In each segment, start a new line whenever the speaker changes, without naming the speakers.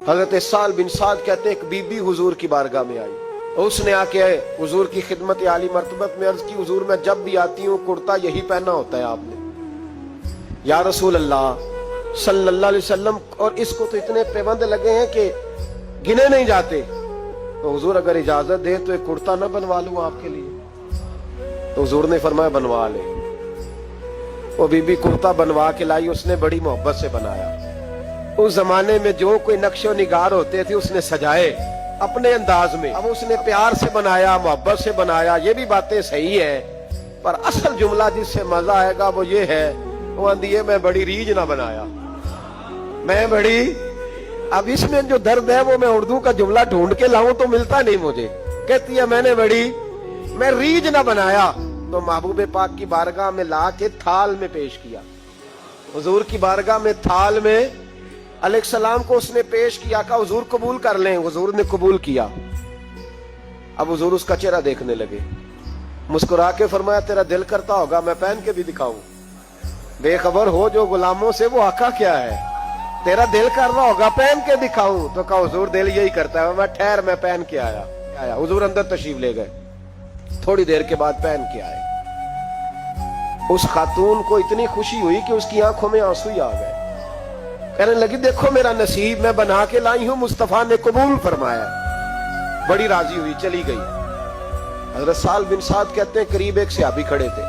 हजरत साल बिन साद कहते हैं एक बीबी हुजूर की बारगाह में आई, उसने आके हुजूर की खिदमत आली मर्तबत में अर्ज की, हुजूर मैं जब भी आती हूँ कुर्ता यही पहना होता है आपने। या रसूल अल्लाह सल्लल्लाहु अलैहि वसल्लम, और इसको तो इतने पैबंद लगे हैं कि गिने नहीं जाते, तो हुजूर अगर इजाजत दे तो एक कुर्ता ना बनवा लूं आपके लिए। तो हुजूर ने फरमाया बनवा ले। वो बीबी कुर्ता बनवा के लाई, उसने बड़ी मोहब्बत से बनाया। उस जमाने में जो कोई नक्शो निगार होते थे उसने सजाए अपने अंदाज में। अब उसने प्यार से बनाया, मोहब्बत से बनाया, ये भी बातें सही है, पर असल जुमला जिससे मजा आएगा वो ये है, वो आंधी है मैं बड़ी रीझ ना बनाया, मैं बड़ी। अब इसमें जो दर्द है वो मैं उर्दू का जुमला ढूंढ के लाऊं तो मिलता नहीं मुझे। कहती है मैं रीझ ना बनाया। तो महबूब पाक की बारगाह में ला के थाल में पेश किया, हुजूर की बारगाह में थाल में अलैहिस्सलाम को उसने पेश किया, कहा हुजूर कबूल कर लें। हुजूर ने कबूल किया। अब हुजूर उसका चेहरा देखने लगे, मुस्कुरा के फरमाया तेरा दिल करता होगा मैं पहन के भी दिखाऊं, बेखबर हो जो गुलामों से वो आका क्या है, तेरा दिल कर रहा होगा पहन के दिखाऊं। तो कहा हुजूर दिल यही करता है, मैं ठहर मैं पहन के आया। हुजूर अंदर तशरीफ ले गए, थोड़ी देर के बाद पहन के आए। उस खातून को इतनी खुशी हुई कि उसकी आंखों में आंसू ही आ गए। कहने लगी देखो मेरा नसीब, मैं बना के लाई हूं, मुस्तफा ने कबूल फरमाया। बड़ी राजी हुई, चली गई। हजरत साल बिन साद कहते हैं करीब एक सहाबी खड़े थे,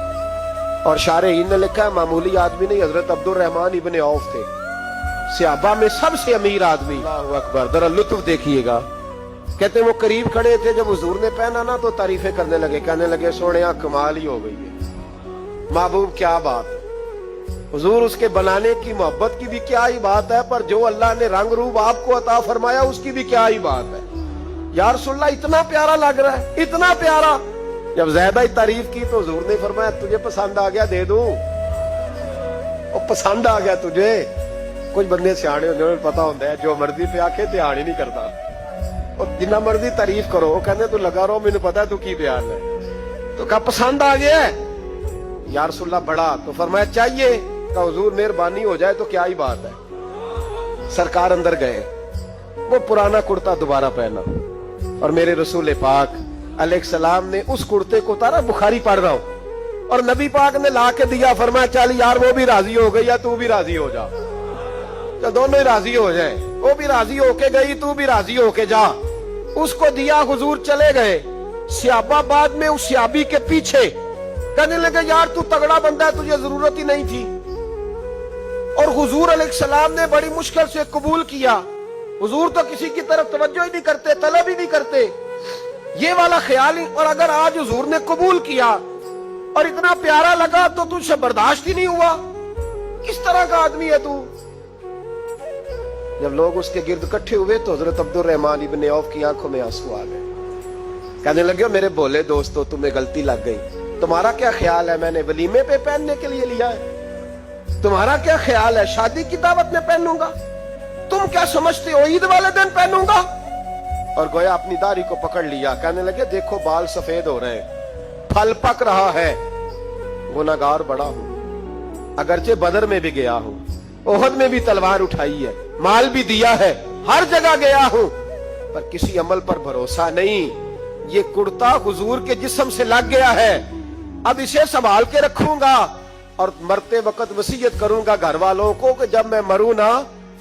और शारहीन ने लिखा है मामूली आदमी नहीं, हजरत अब्दुल रहमान इब्ने औफ थे, सहाबा में सबसे अमीर आदमी। अल्लाहु अकबर, जरा लुत्फ देखिएगा। कहते हैं वो करीब खड़े थे, जब हुजूर ने पहना ना तो तारीफें करने लगे, कहने लगे सोनिया कमाल ही हो गई है, महबूब क्या बात। हुजूर उसके बनाने की मोहब्बत की भी क्या ही बात है, पर जो अल्लाह ने रंग रूप आपको अता फरमाया उसकी भी क्या ही बात है। या रसूलल्लाह इतना प्यारा लग रहा है, इतना प्यारा। जब ज्यादा ही तारीफ की तो हुजूर ने फरमाया तुझे पसंद आ गया दे दूं, वो पसंद आ गया तुझे। कुछ बंदे सियाने होंगे, पता होता है जो मर्जी पे आके ध्यान ही नहीं करता, और जिन्ना मर्जी तारीफ करो कहने तू लगा रहो मैंने पता तू की ध्यान है। तो कहा पसंद आ गया है या रसूलल्लाह बड़ा। तो फरमाया चाहिए, का हुजूर मेहरबानी हो जाए तो क्या ही बात है। सरकार अंदर गए, वो पुराना कुर्ता दोबारा पहना, और मेरे रसूल पाक अलैहिस्सलाम ने उस कुर्ते को उतारा। बुखारी पढ़ रहा हूं, और नबी पाक ने ला के दिया, फरमाया चल यार वो भी राजी हो गई या तू भी राजी हो जा, तो दोनों ही राजी हो जाए। वो भी राजी होके गई, तू भी राजी होके जा। उसको दिया, हुजूर चले गए। सहाबा बाद में उस सहाबी के पीछे कहने लगे यार तू तगड़ा बंदा है, तुझे जरूरत ही नहीं थी। और हुजूर अलैहिस्सलाम ने बड़ी मुश्किल से कबूल किया। हुजूर तो किसी की तरफ तवज्जो ही नहीं करते, तलब ही नहीं करते, ये वाला ख्याल ही। और अगर आज हुजूर ने कबूल किया और इतना प्यारा लगा तो तुझसे बर्दाश्त ही नहीं हुआ, किस तरह का आदमी है तू। जब लोग उसके गिर्द इकट्ठे हुए तो हजरत अब्दुल रहमान इब्ने औफ की आंखों में आंसू आ गए। कहने लगे मेरे भोले दोस्तों तुम्हें गलती लग गई, तुम्हारा क्या ख्याल है मैंने वलीमे पे पहनने के लिए लिया है, तुम्हारा क्या ख्याल है शादी की दावत में पहनूंगा, तुम क्या समझते हो ईद वाले दिन पहनूंगा। और गोया अपनी दाढ़ी को पकड़ लिया, कहने लगे देखो बाल सफेद हो रहे हैं, फल पक रहा है, गुनाहगार बड़ा हूं, अगरचे बदर में भी गया हूं, ओहद में भी तलवार उठाई है, माल भी दिया है, हर जगह गया हूं, पर किसी अमल पर भरोसा नहीं। ये कुर्ता हुजूर के जिस्म से लग गया है, अब इसे संभाल के रखूंगा, और मरते वक्त वसीयत करूंगा घर वालों को कि जब मैं मरूं ना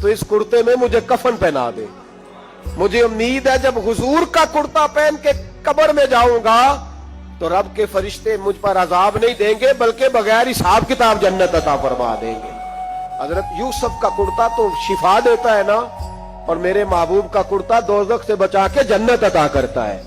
तो इस कुर्ते में मुझे कफन पहना दे। मुझे उम्मीद है जब हुजूर का कुर्ता पहन के कब्र में जाऊंगा तो रब के फरिश्ते मुझ पर अजाब नहीं देंगे, बल्कि बगैर हिसाब किताब जन्नत अता फरमा देंगे। हजरत यूसुफ का कुर्ता तो शिफा देता है ना, और मेरे महबूब का कुर्ता दोज़ख से बचा के जन्नत अता करता है।